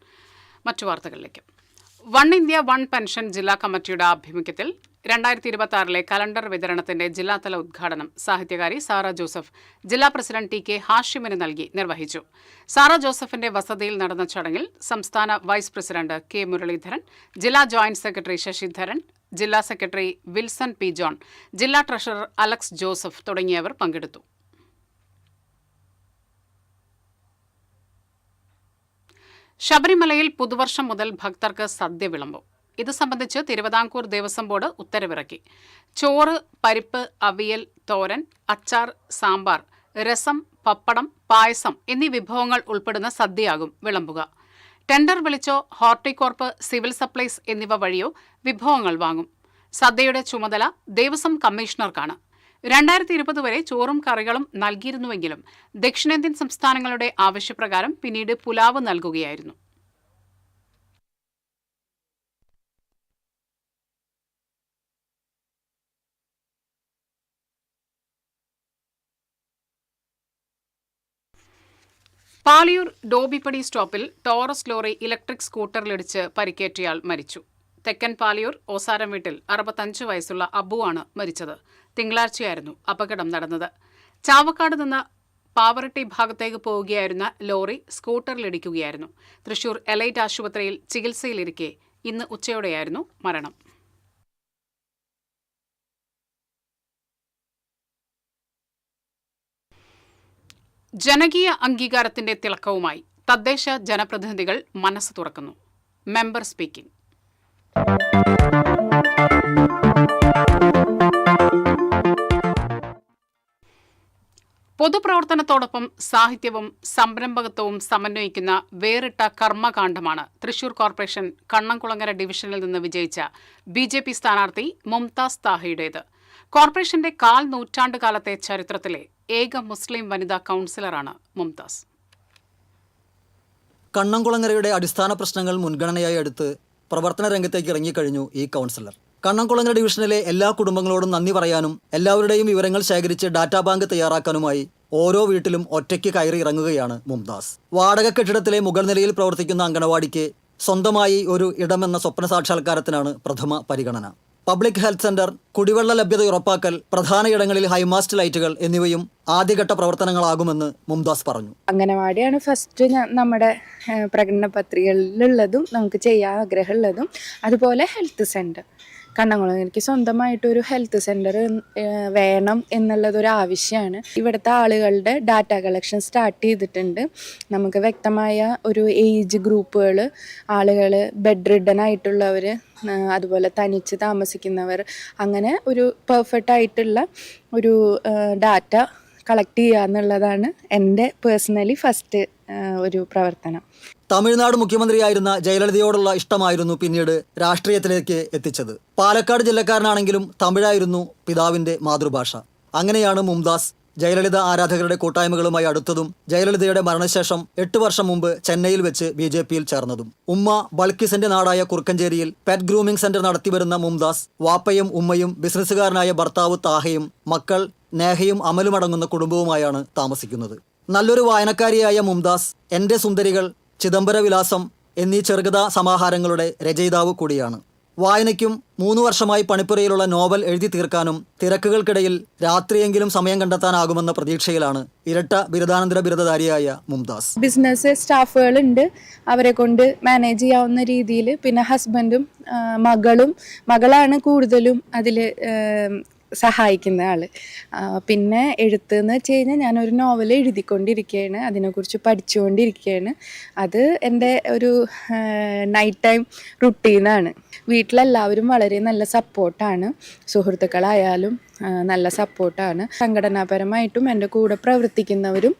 മറ്റു വാർത്തകളിലേക്ക്. വൺ ഇന്ത്യ വൺ പെൻഷൻ ജില്ലാ കമ്മിറ്റിയുടെ ആഭിമുഖ്യത്തിൽ 2026 കലണ്ടർ വിതരണത്തിന്റെ ജില്ലാതല ഉദ്ഘാടനം സാഹിത്യകാരി സാറ ജോസഫ് ജില്ലാ പ്രസിഡന്റ് ടി കെ ഹാഷിമിന് നൽകി നിർവഹിച്ചു. സാറ ജോസഫിന്റെ വസതിയിൽ നടന്ന ചടങ്ങിൽ സംസ്ഥാന വൈസ് പ്രസിഡന്റ് കെ മുരളീധരൻ, ജില്ലാ ജോയിന്റ് സെക്രട്ടറി ശശിധരൻ, ജില്ലാ സെക്രട്ടറി വിൽസൺ പി ജോൺ, ജില്ലാ ട്രഷറർ അലക്സ് ജോസഫ് തുടങ്ങിയവർ പങ്കെടുത്തു. ശബരിമലയിൽ പുതുവർഷം മുതൽ ഭക്തർക്ക് സദ്യ വിളമ്പും. ഇത് സംബന്ധിച്ച് തിരുവിതാംകൂർ ദേവസ്വം ബോർഡ് ഉത്തരവിറക്കി. ചോറ്, പരിപ്പ്, അവിയൽ, തോരൻ, അച്ചാർ, സാമ്പാർ, രസം, പപ്പടം, പായസം എന്നീ വിഭവങ്ങൾ ഉൾപ്പെടുന്ന സദ്യയാകും വിളമ്പുക. ടെൻഡർ വിളിച്ചോ ഹോർട്ടികോർപ്പ്, സിവിൽ സപ്ലൈസ് എന്നിവ വഴിയോ വിഭവങ്ങൾ വാങ്ങും. സദ്യയുടെ ചുമതല ദേവസ്വം കമ്മീഷണർക്കാണ്. 2020 വരെ ചോറും കറികളും നൽകിയിരുന്നുവെങ്കിലും ദക്ഷിണേന്ത്യൻ സംസ്ഥാനങ്ങളുടെ ആവശ്യപ്രകാരം പിന്നീട് പുലാവ് നൽകുകയായിരുന്നു. പാലിയൂർ ഡോബിപ്പടി സ്റ്റോപ്പിൽ ടോറസ് ലോറി ഇലക്ട്രിക് സ്കൂട്ടറിലിടിച്ച് പരിക്കേറ്റയാൾ മരിച്ചു. തെക്കൻ പാലിയൂർ ഓസാരം വീട്ടിൽ 65 വയസ്സുള്ള അബുവാണ് മരിച്ചത്. തിങ്കളാഴ്ചയായിരുന്നു അപകടം നടന്നത്. ചാവക്കാട് നിന്ന് പാവറട്ടി ഭാഗത്തേക്ക് പോവുകയായിരുന്ന ലോറി സ്കൂട്ടറിലിടിക്കുകയായിരുന്നു. തൃശൂർ എലൈറ്റ് ആശുപത്രിയിൽ ചികിത്സയിലിരിക്കെ ഇന്ന് ഉച്ചയോടെയായിരുന്നു മരണം. ജനകീയ അംഗീകാരത്തിന്റെ തിളക്കവുമായി തദ്ദേശ ജനപ്രതിനിധികൾ മനസ്സ് തുറക്കുന്നു. Member speaking. പൊതുപ്രവർത്തനത്തോടൊപ്പം സാഹിത്യവും സംരംഭകത്വവും സമന്വയിക്കുന്ന വേറിട്ട കർമ്മകാണ്ഡമാണ് തൃശൂർ കോർപ്പറേഷൻ കണ്ണംകുളങ്ങര ഡിവിഷനിൽ നിന്ന് വിജയിച്ച BJP സ്ഥാനാർത്ഥി മുംതാസ് താഹയുടേത്. കോർപ്പറേഷന്റെ 1/4 നൂറ്റാണ്ട് കാലത്തെ ചരിത്രത്തിലെ ഏക മുസ്ലിം വനിതാ കൗൺസിലറാണ് മുംതാസ്. കണ്ണംകുളങ്ങരയുടെ അടിസ്ഥാന പ്രശ്നങ്ങൾ മുൻഗണനയായി എടുത്ത് പ്രവർത്തന രംഗത്തേക്ക് ഇറങ്ങിക്കഴിഞ്ഞു ഈ കൗൺസിലർ. കണ്ണംകുളങ്ങര ഡിവിഷനിലെ എല്ലാ കുടുംബങ്ങളോടും നന്ദി പറയാനും എല്ലാവരുടെയും വിവരങ്ങൾ ശേഖരിച്ച് ഡാറ്റാ ബാങ്ക് തയ്യാറാക്കാനുമായി ഓരോ വീട്ടിലും ഒറ്റയ്ക്ക് കയറി ഇറങ്ങുകയാണ് മുംതാസ്. വാടക കെട്ടിടത്തിലെ മുകൾ നിലയിൽ പ്രവർത്തിക്കുന്ന അംഗനവാടിക്ക് സ്വന്തമായി ഒരു ഇടമെന്ന സ്വപ്ന സാക്ഷാത്കാരത്തിനാണ് പ്രഥമ പരിഗണന. പബ്ലിക് ഹെൽത്ത് സെന്റർ, കുടിവെള്ള ലഭ്യത ഉറപ്പാക്കൽ, പ്രധാന ഇടങ്ങളിൽ ഹൈമാസ്റ്റ് ലൈറ്റുകൾ എന്നിവയും ആദ്യഘട്ട പ്രവർത്തനങ്ങളാകുമെന്ന് മുംതാസ് പറഞ്ഞു. അംഗനവാടിയാണ് ഫസ്റ്റ് നമ്മുടെ പ്രകടന പത്രികയിലുള്ളതും നമുക്ക് ചെയ്യാൻ ആഗ്രഹമുള്ളതും. അതുപോലെ ഹെൽത്ത് സെന്റർ കണ്ണംകുളങ്ങരയ്ക്ക് സ്വന്തമായിട്ടൊരു ഹെൽത്ത് സെൻറ്റർ വേണം എന്നുള്ളതൊരു ആവശ്യമാണ്. ഇവിടുത്തെ ആളുകളുടെ ഡാറ്റ കളക്ഷൻ സ്റ്റാർട്ട് ചെയ്തിട്ടുണ്ട്. നമുക്ക് വ്യക്തമായ ഒരു ഏജ് ഗ്രൂപ്പുകൾ, ആളുകൾ ബെഡ് റിഡൻ ആയിട്ടുള്ളവർ, അതുപോലെ തനിച്ച് താമസിക്കുന്നവർ, അങ്ങനെ ഒരു പെർഫെക്റ്റ് ആയിട്ടുള്ള ഒരു ഡാറ്റ കളക്ട് ചെയ്യുക എന്നുള്ളതാണ് എൻ്റെ പേഴ്സണലി ഫസ്റ്റ് ഒരു പ്രവർത്തനം. തമിഴ്നാട് മുഖ്യമന്ത്രിയായിരുന്ന ജയലളിതയോടുള്ള ഇഷ്ടമായിരുന്നു പിന്നീട് രാഷ്ട്രീയത്തിലേക്ക് എത്തിച്ചത്. പാലക്കാട് ജില്ലക്കാരനാണെങ്കിലും തമിഴായിരുന്നു പിതാവിന്റെ മാതൃഭാഷ. അങ്ങനെയാണ് മുംതാസ് ജയലളിത ആരാധകരുടെ കൂട്ടായ്മകളുമായി അടുത്തതും ജയലളിതയുടെ മരണശേഷം 8 വർഷം മുമ്പ് ചെന്നൈയിൽ വെച്ച് BJPയിൽ ചേർന്നതും. ഉമ്മ ബൾക്കിസിന്റെ നാടായ കുറുക്കഞ്ചേരിയിൽ പെറ്റ് ഗ്രൂമിംഗ് സെന്റർ നടത്തിവരുന്ന മുംതാസ് വാപ്പയും ഉമ്മയും ബിസിനസ്സുകാരനായ ഭർത്താവ് താഹയും മക്കൾ നേഹയും അമലുമടങ്ങുന്ന കുടുംബവുമായാണ് താമസിക്കുന്നത്. നല്ലൊരു വായനക്കാരിയായ മുംതാസ് എൻ്റെ സുന്ദരികൾ, ചിദംബര വിലാസം എന്നീ ചെറുകഥാ സമാഹാരങ്ങളുടെ രചയിതാവ് കൂടിയാണ്. വായനയ്ക്കും 3 വർഷമായി പണിപ്പുരയിലുള്ള നോവൽ എഴുതി തീർക്കാനും തിരക്കുകൾക്കിടയിൽ രാത്രിയെങ്കിലും സമയം കണ്ടെത്താനാകുമെന്ന പ്രതീക്ഷയിലാണ് ഇരട്ട ബിരുദാനന്തര ബിരുദധാരിയായ മുംതാസ്. ബിസിനസ് സ്റ്റാഫുകളുണ്ട്, അവരെ കൊണ്ട് മാനേജ് ചെയ്യാവുന്ന രീതിയിൽ. പിന്നെ ഹസ്ബൻഡും മകളാണ് കൂടുതലും അതിൽ സഹായിക്കുന്ന ആൾ. പിന്നെ എഴുത്ത് എന്ന് വെച്ച് കഴിഞ്ഞാൽ ഞാനൊരു നോവൽ എഴുതിക്കൊണ്ടിരിക്കുകയാണ്, അതിനെക്കുറിച്ച് പഠിച്ചുകൊണ്ടിരിക്കുകയാണ്. അത് എൻ്റെ ഒരു നൈറ്റ് ടൈം റുട്ടീനാണ്. വീട്ടിലെല്ലാവരും വളരെ നല്ല സപ്പോർട്ടാണ്, സുഹൃത്തുക്കളായാലും നല്ല സപ്പോർട്ടാണ്. സംഘടനാപരമായിട്ടും എൻ്റെ കൂടെ പ്രവർത്തിക്കുന്നവരും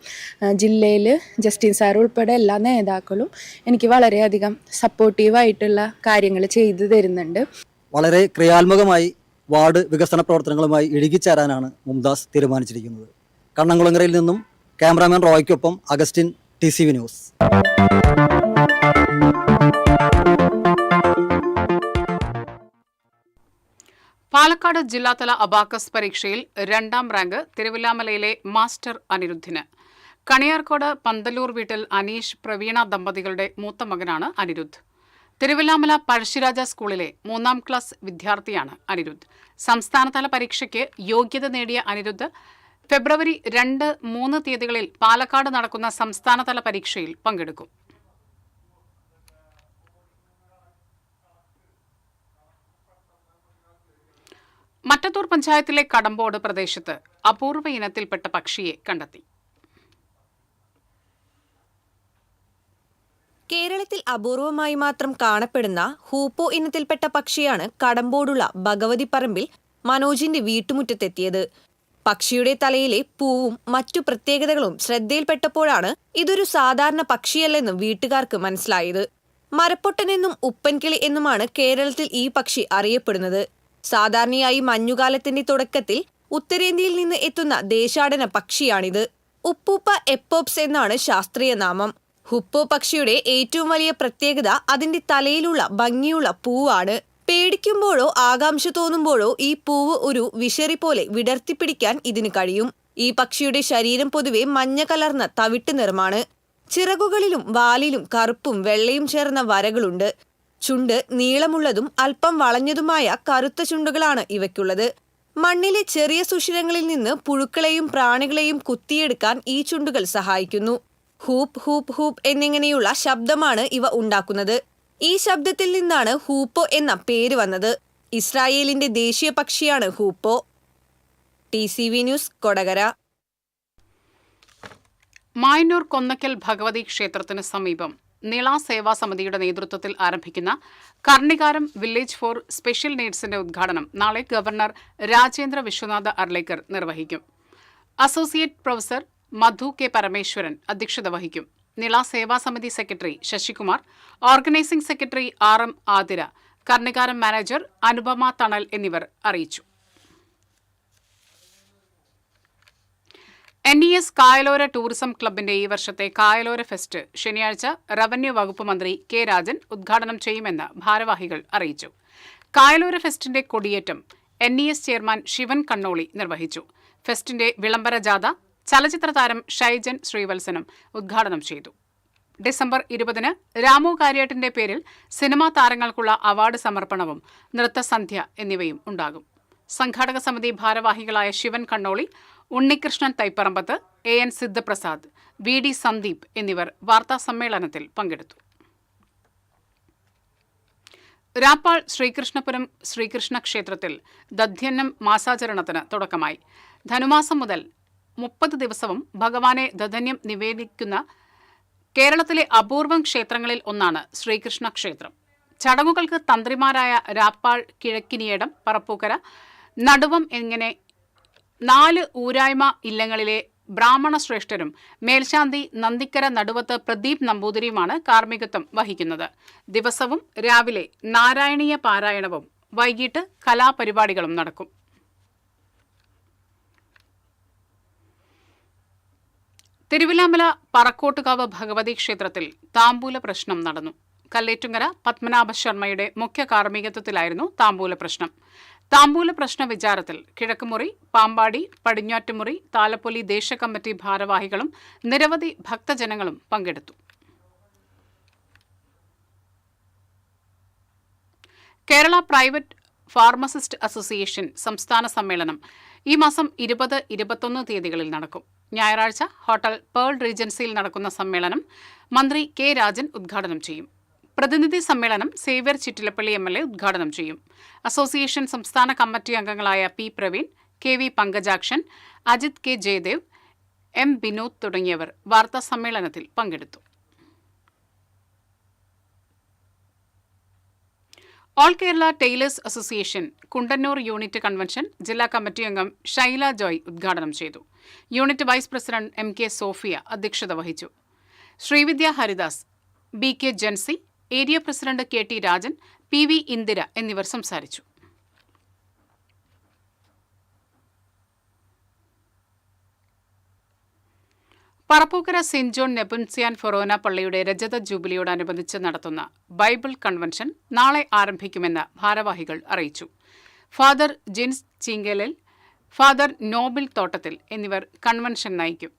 ജില്ലയിൽ ജസ്റ്റിൻ സാർ ഉൾപ്പെടെ എല്ലാ നേതാക്കളും എനിക്ക് വളരെയധികം സപ്പോർട്ടീവായിട്ടുള്ള കാര്യങ്ങൾ ചെയ്തു തരുന്നുണ്ട്. വളരെ ക്രിയാത്മകമായി വാർഡ് വികസന പ്രവർത്തനങ്ങളുമായി ഇഴുകിച്ചേരാനാണ് മുംതാസ് തീരുമാനിച്ചിരിക്കുന്നത്. കണ്ണംകുളങ്ങരയിൽ നിന്നും ക്യാമറാമാൻ റോയ്ക്കൊപ്പം അഗസ്റ്റിൻ, TCV ന്യൂസ്. പാലക്കാട് ജില്ലാതല അബാക്കസ് പരീക്ഷയിൽ 2ാം റാങ്ക് തിരുവില്ലാമലയിലെ മാസ്റ്റർ അനിരുദ്ധിന്. കണിയാർക്കോട് പന്തലൂർ വീട്ടിൽ അനീഷ് പ്രവീണ ദമ്പതികളുടെ മൂത്ത മകനാണ് അനിരുദ്ധ്. തിരുവില്ലാമല പഴശ്ശിരാജ സ്കൂളിലെ 3ാം ക്ലാസ് വിദ്യാർത്ഥിയാണ് അനിരുദ്ധ്. സംസ്ഥാനതല പരീക്ഷയ്ക്ക് യോഗ്യത നേടിയ അനിരുദ്ധ് ഫെബ്രുവരി 2, 3 തീയതികളിൽ പാലക്കാട് നടക്കുന്ന സംസ്ഥാനതല പരീക്ഷയിൽ പങ്കെടുക്കും. മറ്റത്തൂർ പഞ്ചായത്തിലെ കടമ്പോട് പ്രദേശത്ത് അപൂർവ ഇനത്തിൽപ്പെട്ട പക്ഷിയെ കണ്ടെത്തി. കേരളത്തിൽ അപൂർവമായി മാത്രം കാണപ്പെടുന്ന ഹൂപ്പോ ഇനത്തിൽപ്പെട്ട പക്ഷിയാണ് കടമ്പോടുള്ള ഭഗവതിപ്പറമ്പിൽ മനോജിന്റെ വീട്ടുമുറ്റത്തെത്തിയത്. പക്ഷിയുടെ തലയിലെ പൂവും മറ്റു പ്രത്യേകതകളും ശ്രദ്ധയിൽപ്പെട്ടപ്പോഴാണ് ഇതൊരു സാധാരണ പക്ഷിയല്ലെന്ന് വീട്ടുകാർക്ക് മനസ്സിലായത്. മരപ്പൊട്ടനെന്നും ഉപ്പൻകിളി എന്നുമാണ് കേരളത്തിൽ ഈ പക്ഷി അറിയപ്പെടുന്നത്. സാധാരണയായി മഞ്ഞുകാലത്തിന്റെ തുടക്കത്തിൽ ഉത്തരേന്ത്യയിൽ നിന്ന് എത്തുന്ന ദേശാടന പക്ഷിയാണിത്. ഉപ്പൂപ്പ എപ്പോപ്സ് എന്നാണ് ശാസ്ത്രീയ നാമം. ഹുപ്പോ പക്ഷിയുടെ ഏറ്റവും വലിയ പ്രത്യേകത അതിന്റെ തലയിലുള്ള ഭംഗിയുള്ള പൂവാണ്. പേടിക്കുമ്പോഴോ ആകാംക്ഷ തോന്നുമ്പോഴോ ഈ പൂവ് ഒരു വിശറി പോലെ വിടർത്തിപ്പിടിക്കാൻ ഇതിന് കഴിയും. ഈ പക്ഷിയുടെ ശരീരം പൊതുവെ മഞ്ഞ കലർന്ന തവിട്ട് നിറമാണ്. ചിറകുകളിലും വാലിലും കറുപ്പും വെള്ളയും ചേർന്ന വരകളുണ്ട്. ചുണ്ട് നീളമുള്ളതും അല്പം വളഞ്ഞതുമായ കറുത്ത ചുണ്ടുകളാണ് ഇവയ്ക്കുള്ളത്. മണ്ണിലെ ചെറിയ സുഷിരങ്ങളിൽ നിന്ന് പുഴുക്കളെയും പ്രാണികളെയും കുത്തിയെടുക്കാൻ ഈ ചുണ്ടുകൾ സഹായിക്കുന്നു. ഹൂപ്പ് ഹൂപ്പ് ഹൂപ്പ് എന്നിങ്ങനെയുള്ള ശബ്ദമാണ് ഇവ ഉണ്ടാക്കുന്നത്. ഈ ശബ്ദത്തിൽ നിന്നാണ് ഹൂപ്പോ എന്ന പേര് വന്നത്. ഇസ്രായേലിന്റെ ദേശീയ പക്ഷിയാണ് hoopoe. TCV news, Kodakara. Mayannur Konnakkal Bhagavathi ക്ഷേത്രത്തിന് സമീപം നിള സേവാ സമിതിയുടെ നേതൃത്വത്തിൽ ആരംഭിക്കുന്ന കർണികാരം വില്ലേജ് ഫോർ സ്പെഷ്യൽ നീഡ്സിന്റെ ഉദ്ഘാടനം നാളെ ഗവർണർ രാജേന്ദ്ര വിശ്വനാഥ് അർലേക്കർ നിർവഹിക്കും. Associate professor Madhu K. Parameswaran അധ്യക്ഷത വഹിക്കും. Nila Seva Samithi secretary Sasikumar, organising secretary RM Athira, Karnikaram manager Anupama Thanal എന്നിവർ അറിയിച്ചു. NES കായലോര ടൂറിസം ക്ലബിന്റെ ഈ വർഷത്തെ കായലോര ഫെസ്റ്റ് ശനിയാഴ്ച റവന്യൂ വകുപ്പ് മന്ത്രി K. രാജൻ ഉദ്ഘാടനം ചെയ്യുമെന്ന് ഭാരവാഹികൾ അറിയിച്ചു. കായലോര ഫെസ്റ്റിന്റെ കൊടിയേറ്റം NES ചെയർമാൻ ശിവൻ കണ്ണോളി നിർവഹിച്ചു. ഫെസ്റ്റിന്റെ വിളംബര ജാഥ ചലച്ചിത്ര താരം ഷൈജൻ ശ്രീവത്സനം ഉദ്ഘാടനം ചെയ്തു. ഡിസംബർ 20-ന് രാമു കാര്യാട്ടിന്റെ പേരിൽ സിനിമാ താരങ്ങൾക്കുള്ള അവാർഡ് സമർപ്പണവും നൃത്തസന്ധ്യ എന്നിവയും ഉണ്ടാകും. സംഘാടക സമിതി ഭാരവാഹികളായ ശിവൻ കണ്ണോളി, ഉണ്ണികൃഷ്ണൻ തൈപ്പറമ്പത്ത്, AN സിദ്ധപ്രസാദ്, VD സന്ദീപ് എന്നിവർ വാർത്താസമ്മേളനത്തിൽ പങ്കെടുത്തു. രാപ്പാൾ ശ്രീകൃഷ്ണപുരം ശ്രീകൃഷ്ണ ക്ഷേത്രത്തിൽ ദധ്യന്നം മാസാചരണത്തിന് തുടക്കമായി. ധനുമാസം മുതൽ 30 ദിവസവും ഭഗവാനെ ദധന്യം നിവേദിക്കുന്ന കേരളത്തിലെ അപൂർവം ക്ഷേത്രങ്ങളിൽ ഒന്നാണ് ശ്രീകൃഷ്ണ ക്ഷേത്രം. ചടങ്ങുകൾക്ക് തന്ത്രിമാരായ രാപ്പാൾ, കിഴക്കിനിയടം, പറപ്പൂക്കര, നടുവം എന്നിങ്ങനെ 4 ഊരായ്മ ഇല്ലങ്ങളിലെ ബ്രാഹ്മണ ശ്രേഷ്ഠരും മേൽശാന്തി നന്ദിക്കര നടുവത്ത് പ്രദീപ് നമ്പൂതിരിയുമാണ് കാർമ്മികത്വം വഹിക്കുന്നത്. ദിവസവും രാവിലെ നാരായണീയ പാരായണവും വൈകിട്ട് കലാപരിപാടികളും നടക്കും. തിരുവില്ലാമല പറക്കോട്ടുകാവ് ഭഗവതി ക്ഷേത്രത്തിൽ താമ്പൂല പ്രശ്നം നടന്നു. കല്ലേറ്റുങ്കര പത്മനാഭ ശർമ്മയുടെ മുഖ്യ കാർമ്മികത്വത്തിലായിരുന്നു താമ്പൂല പ്രശ്നം. താമ്പൂല പ്രശ്ന വിചാരത്തിൽ കിഴക്കുമുറി, പാമ്പാടി, പടിഞ്ഞാറ്റുമുറി, താലപ്പൊലി ദേശകമ്മിറ്റി ഭാരവാഹികളും നിരവധി ഭക്തജനങ്ങളും പങ്കെടുത്തു. കേരള പ്രൈവറ്റ് ഫാർമസിസ്റ്റ് അസോസിയേഷൻ സംസ്ഥാന സമ്മേളനം ഈ മാസം 20, 21 തീയതികളിൽ നടക്കും. ഞായറാഴ്ച ഹോട്ടൽ പേൾ റീജൻസിയിൽ നടക്കുന്ന സമ്മേളനം മന്ത്രി കെ രാജൻ ഉദ്ഘാടനം ചെയ്യും. പ്രതിനിധി സമ്മേളനം സേവ്യർ ചിറ്റിലപ്പള്ളി MLA ഉദ്ഘാടനം ചെയ്യും. അസോസിയേഷൻ സംസ്ഥാന കമ്മിറ്റി അംഗങ്ങളായ P Praveen, KV Pankajakshan, Ajith K Jayadev, M Vinod തുടങ്ങിയവർ വാർത്താ സമ്മേളനത്തിൽ പങ്കെടുത്തു. All Kerala tailors association Kundannur unit convention ജില്ലാ കമ്മിറ്റി അംഗം ഷൈല ജോയ് ഉദ്ഘാടനം ചെയ്തു. Unit vice president MK Sophia അധ്യക്ഷത വഹിച്ചു. Srividya Haridas, BK Jancy, area president KT Rajan, PV Indira എന്നിവർ സംസാരിച്ചു. പറപ്പൂക്കര സെന്റ് ജോൺ നെപുൻസിയാൻ ഫൊറോന പള്ളിയുടെ രജത ജൂബിലിയോടനുബന്ധിച്ച് നടത്തുന്ന ബൈബിൾ കൺവെൻഷൻ നാളെ ആരംഭിക്കുമെന്ന് ഭാരവാഹികൾ അറിയിച്ചു. Father Jins Chinkalil, father Noble Thottathil എന്നിവർ കൺവെൻഷൻ നയിക്കും.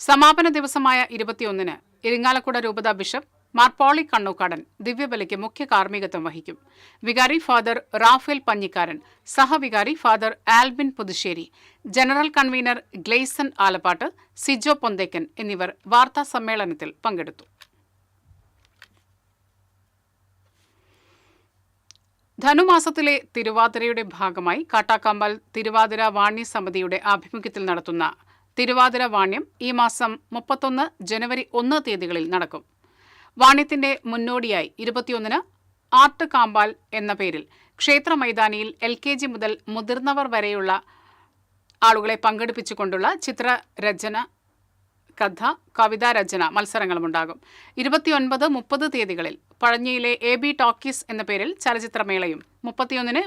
സമാപന ദിവസമായ 21-ന് ഇരിങ്ങാലക്കുട രൂപത ബിഷപ്പ് മാർ പോളി കണ്ണൂക്കാടൻ ദിവ്യബലിക്ക് മുഖ്യ കാർമ്മികത്വം വഹിക്കും. വികാരി ഫാദർ റാഫേൽ പഞ്ഞിക്കാരൻ, സഹവികാരി father Albin Puthussery, general convener Glaison Alappatt, Sijo Ponthekkan എന്നിവർ വാർത്താ സമ്മേളനത്തിൽ പങ്കെടുത്തു. ധനുമാസത്തിലെ തിരുവാതിരയുടെ ഭാഗമായി കാട്ടാക്കമ്പൽ തിരുവാതിര വാണ്യ സമിതിയുടെ ആഭിമുഖ്യത്തിൽ നടത്തുന്ന തിരുവാതിര വാണ്യം ഈ മാസം 31 ജനുവരി 1 തീയതികളിൽ നടക്കും. വാണ്യത്തിന്റെ മുന്നോടിയായി 21-ന് ആർട്ട് കാമ്പാൽ എന്ന പേരിൽ ക്ഷേത്ര മൈതാനിയിൽ LKG മുതൽ മുതിർന്നവർ വരെയുള്ള ആളുകളെ പങ്കെടുപ്പിച്ചുകൊണ്ടുള്ള ചിത്രരചന, കഥ, കവിതാരചന മത്സരങ്ങളുമുണ്ടാകും. 29, 30 തീയതികളിൽ പഴഞ്ഞിയിലെ AB ടോക്കീസ് എന്ന പേരിൽ ചലച്ചിത്രമേളയും 31-ന്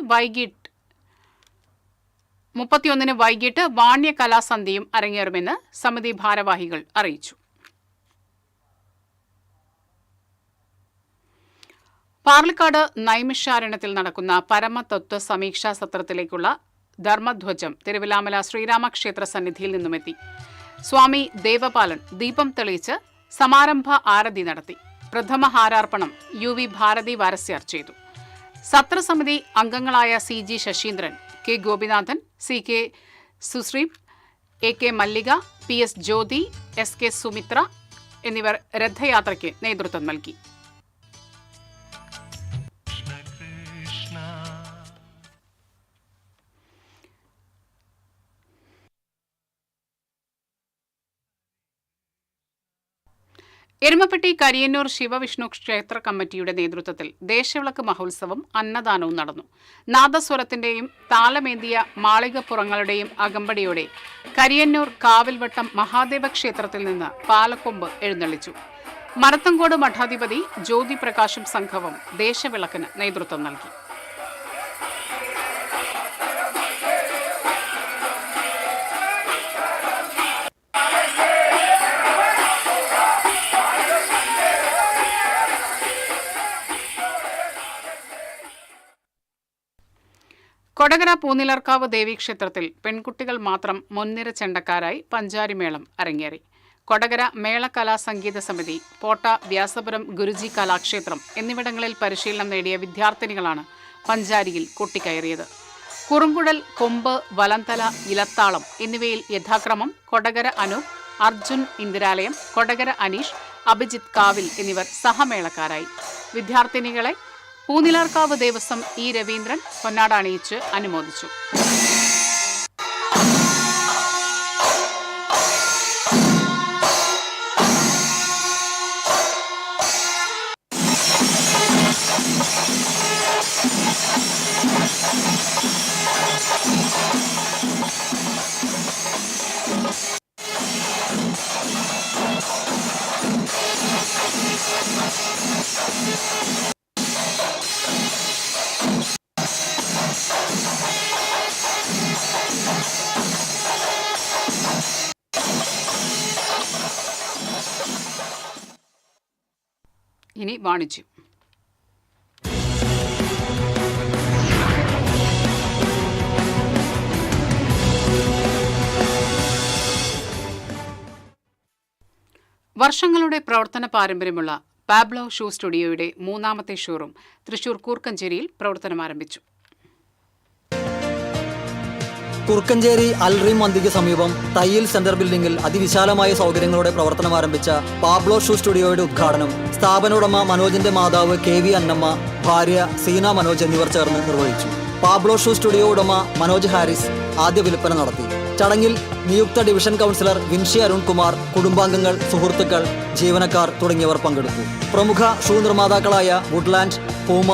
വൈകിട്ട് വാണ്യ കലാസന്ധ്യയും അരങ്ങേറുമെന്ന് സമിതി ഭാരവാഹികൾ അറിയിച്ചു. പാർലിക്കാട് നൈമിഷാരണ്യത്തിൽ നടക്കുന്ന പരമതത്വ സമീക്ഷാ സത്രത്തിലേക്കുള്ള ധർമ്മധ്വജം തിരുവില്ലാമല ശ്രീരാമക്ഷേത്ര സന്നിധിയിൽ നിന്നുമെത്തി. സ്വാമി ദേവപാലൻ ദീപം തെളിയിച്ച് സമാരംഭ ആരതി നടത്തി. പ്രഥമ ഹാരാർപ്പണം UV ഭാരതി വാരസ്യാർ ചെയ്തു. സത്രസമിതി അംഗങ്ങളായ CG Saseendran, K Gopinathan, CK Susreep, AK മല്ലിക, PS ജ്യോതി, SK സുമിത്ര എന്നിവർ രഥയാത്രയ്ക്ക് നേതൃത്വം നൽകി. എരുമപ്പെട്ടി കരിയന്നൂർ ശിവവിഷ്ണു ക്ഷേത്ര കമ്മിറ്റിയുടെ നേതൃത്വത്തിൽ ദേശവിളക്ക് മഹോത്സവം അന്നദാനവും നടന്നു. നാദസ്വരത്തിന്റെയും താളമേന്തിയ മാളികപ്പുറങ്ങളുടെയും അകമ്പടിയോടെ കരിയന്നൂർ കാവിൽവട്ടം മഹാദേവ ക്ഷേത്രത്തിൽ നിന്ന് പാലക്കൊമ്പ് എഴുന്നള്ളിച്ചു. മരത്തങ്കോട് മഠാധിപതി ജ്യോതി പ്രകാശും സംഘവും ദേശവിളക്കിന് നേതൃത്വം നൽകി. കൊടകര പൂനിലർക്കാവ് ദേവീക്ഷേത്രത്തിൽ പെൺകുട്ടികൾ മാത്രം മുൻനിര ചെണ്ടക്കാരായി പഞ്ചാരിമേളം അരങ്ങേറി. കൊടകര മേളകലാ സംഗീത സമിതി, പോട്ട വ്യാസപുരം ഗുരുജി കലാക്ഷേത്രം എന്നിവിടങ്ങളിൽ പരിശീലനം നേടിയ വിദ്യാർത്ഥിനികളാണ് പഞ്ചാരിയിൽ കൊട്ടിക്കയറിയത്. കുറുങ്കുഴൽ, കൊമ്പ്, വലന്തല, ഇലത്താളം എന്നിവയിൽ യഥാക്രമം കൊടകര അനൂപ്, അർജുൻ ഇന്ദിരാലയം, കൊടകര അനീഷ്, അഭിജിത്ത് കാവിൽ എന്നിവർ സഹമേളക്കാരായി. വിദ്യാർത്ഥിനികളെ പൂനിലാർക്കാവ് ദേവസ്വം ഇ രവീന്ദ്രൻ പൊന്നാട അണിയിച്ച് അനുമോദിച്ചു. ഇനി വാണിജ്യം. വർഷങ്ങളുടെ പ്രവർത്തന പാരമ്പര്യമുള്ള പാബ്ലോ ഷൂ സ്റ്റുഡിയോയുടെ മൂന്നാമത്തെ ഷോറൂം തൃശൂർ കൂർക്കഞ്ചേരിയിൽ പ്രവർത്തനമാരംഭിച്ചു. കുറുക്കഞ്ചേരി അൽറീം മന്തിക്ക് സമീപം തയ്യിൽ സെന്റർ ബിൽഡിംഗിൽ അതിവിശാലമായ സൗകര്യങ്ങളോടെ പ്രവർത്തനം ആരംഭിച്ച പാബ്ലോ ഷൂ സ്റ്റുഡിയോയുടെ ഉദ്ഘാടനം സ്ഥാപനോടമ മനോജിന്റെ മാതാവ് KV അന്നമ്മ, ഭാര്യ സീന മനോജ് എന്നിവർ ചേർന്ന് നിർവഹിച്ചു. പാബ്ലോ ഷൂ സ്റ്റുഡിയോ ഉടമ മനോജ് ഹാരിസ് ആദ്യ വിൽപ്പന നടത്തി. ചടങ്ങിൽ നിയുക്ത ഡിവിഷൻ കൗൺസിലർ വിൻഷി അരുൺകുമാർ, കുടുംബാംഗങ്ങൾ, സുഹൃത്തുക്കൾ, ജീവനക്കാർ തുടങ്ങിയവർ പങ്കെടുത്തു. പ്രമുഖ ഷൂ നിർമ്മാതാക്കളായ വുഡ്ലാൻഡ്, പൂമ,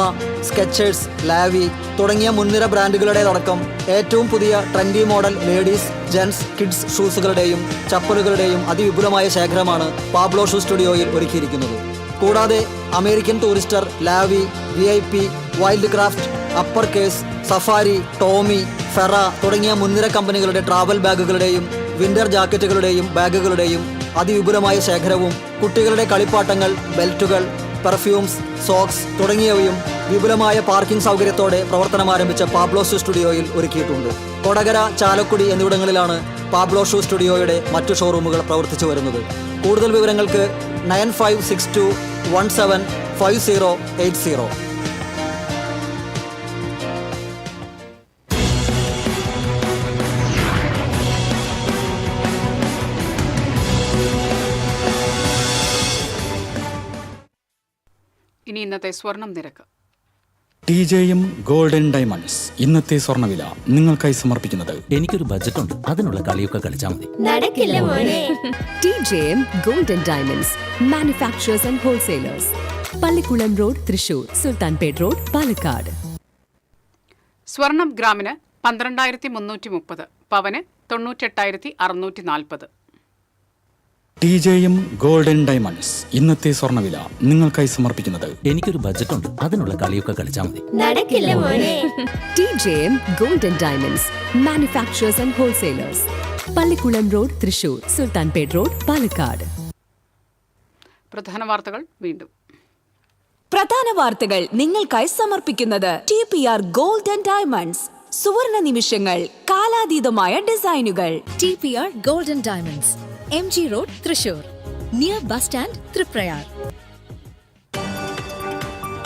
സ്കെച്ചേഴ്സ്, ലാവി തുടങ്ങിയ മുൻനിര ബ്രാൻഡുകളുടേതടക്കം ഏറ്റവും പുതിയ trendy model ladies, gents, kids ഷൂസുകളുടെയും ചപ്പലുകളുടെയും അതിവിപുലമായ ശേഖരമാണ് പാബ്ലോ ഷൂ സ്റ്റുഡിയോയിൽ ഒരുക്കിയിരിക്കുന്നത്. കൂടാതെ American Tourister, Lavie, VIP, Wildcraft, Uppercase, Safari, Tommy, ഫെറ തുടങ്ങിയ മുൻനിര കമ്പനികളുടെ ട്രാവൽ ബാഗുകളുടെയും വിന്റർ ജാക്കറ്റുകളുടെയും ബാഗുകളുടെയും അതിവിപുലമായ ശേഖരവും കുട്ടികളുടെ കളിപ്പാട്ടങ്ങൾ, ബെൽറ്റുകൾ, പെർഫ്യൂംസ്, സോക്സ് തുടങ്ങിയവയും വിപുലമായ പാർക്കിംഗ് സൗകര്യത്തോടെ പ്രവർത്തനമാരംഭിച്ച പാബ്ലോ ഷൂ സ്റ്റുഡിയോയിൽ ഒരുക്കിയിട്ടുണ്ട്. കൊടകര, ചാലക്കുടി എന്നിവിടങ്ങളിലാണ് പാബ്ലോ ഷൂ സ്റ്റുഡിയോയുടെ മറ്റു ഷോറൂമുകൾ പ്രവർത്തിച്ചു വരുന്നത്. കൂടുതൽ വിവരങ്ങൾക്ക് 9562175080. ഇനി ഇന്നത്തെ സ്വർണം നിരക്ക്. TJM ഗോൾഡൻ ഡയമണ്ട്സ് ഇന്നത്തെ സ്വർണ്ണവില നിങ്ങൾക്കായി സമർപ്പിക്കുന്നത് എനിക്കൊരു ബജറ്റ് ഉണ്ട്, അതിനുള്ള കളിയൊക്കെ കളിച്ചാൽ മതി. നടക്കില്ല മോനെ. TJM golden diamonds manufacturers and wholesalers, Pallikulam road, Thrissur, Sultanpet road, Palakkad. സ്വർണം ഗ്രാമിന് 12,330, പവന് 98,640. TJM ഗോൾഡൻ ഡയമണ്ട്സ് ഇന്നത്തെ സ്വർണ്ണവില നിങ്ങൾക്കായി സമർപ്പിക്കുന്നത് എനിക്കൊരു ബജറ്റ് ഉണ്ട്, അതിനുള്ള കളിയൊക്കെ കളിച്ചാൽ മതി. നടക്കില്ല മോനെ. TJM golden diamonds manufacturers and wholesalers, Pallikulam road, Thrissur, Sultanpet road, Palakkad. പ്രധാന വാർത്തകൾ വീണ്ടും. പ്രധാന വാർത്തകൾ നിങ്ങൾക്കായി സമർപ്പിക്കുന്നത് TPR ഗോൾഡ് ആൻഡ് ഡയമണ്ട്സ്. സുവർണ നിമിഷങ്ങൾ, കാലാതീതമായ ഡിസൈനുകൾ. TPR golden diamonds, MG road, Thrissur, near bus stand, Triprayar.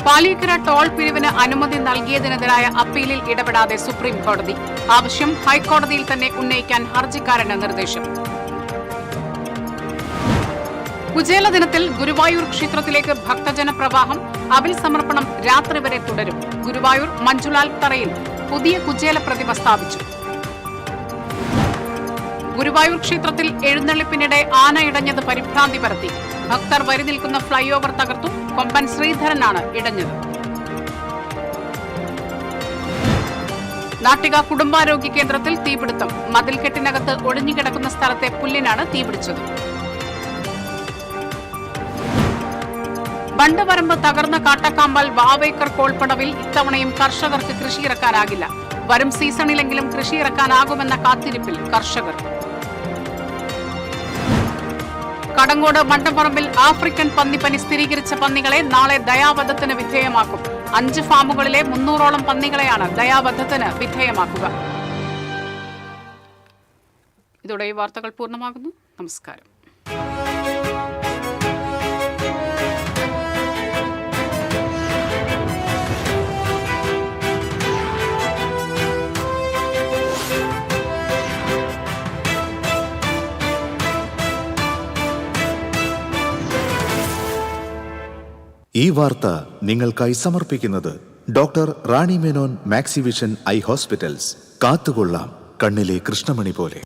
Palikkara toll പിരിവിന് അനുമതി നൽകിയതിനെതിരായ അപ്പീലിൽ ഇടപെടാതെ സുപ്രീം കോടതി. ആവശ്യം ഹൈക്കോടതിയിൽ തന്നെ ഉന്നയിക്കാൻ ഹർജിക്കാരന് നിർദ്ദേശം. കുചേല ദിനത്തിൽ ഗുരുവായൂർ ക്ഷേത്രത്തിലേക്ക് ഭക്തജന പ്രവാഹം. അവിൽ സമർപ്പണം രാത്രി വരെ തുടരും. ഗുരുവായൂർ മഞ്ജുലാൽ തറയിൽ പുതിയ കുചേല പ്രതിമ സ്ഥാപിച്ചു. ഗുരുവായൂർ ക്ഷേത്രത്തിൽ എഴുന്നള്ളിപ്പിനിടെ ആന ഇടഞ്ഞത് പരിഭ്രാന്തി പരത്തി. ഭക്തർ വരി നിൽക്കുന്ന ഫ്ലൈ ഓവർ തകർത്തു. കൊമ്പൻ ശ്രീധരനാണ് ഇടഞ്ഞത്. നാട്ടിക കുടുംബാരോഗ്യ കേന്ദ്രത്തിൽ തീപിടുത്തം. മതിൽക്കെട്ടിനകത്ത് ഒളിഞ്ഞുകിടക്കുന്ന സ്ഥലത്തെ പുല്ലിനാണ് തീപിടിച്ചത്. ബണ്ടവരമ്പ് തകർന്ന കാട്ടക്കാമ്പൽ വാവേക്കർ കോൾപ്പടവിൽ ഇത്തവണയും കർഷകർക്ക് കൃഷിയിറക്കാനാകില്ല. വരും സീസണിലെങ്കിലും കൃഷിയിറക്കാനാകുമെന്ന കാത്തിരിപ്പിൽ കർഷകർ. കടങ്ങോട് മണ്ടപ്പറമ്പിൽ ആഫ്രിക്കൻ പന്നിപ്പനി സ്ഥിരീകരിച്ച പന്നികളെ നാളെ ദയാവധത്തിന് വിധേയമാക്കും. 5 ഫാമുകളിലെ 300ഓളം പന്നികളെയാണ് ദയാവധത്തിന് വിധേയമാക്കുക. ഇതോടെ ഈ വാർത്തകൾ പൂർണ്ണമാകുന്നു. നമസ്കാരം. ഈ വാർത്ത നിങ്ങൾക്കായി സമർപ്പിക്കുന്നത് doctor Rani Menon Maxivision I hospitals. കാത്തുകൊള്ളാം കണ്ണിലെ കൃഷ്ണമണി പോലെ.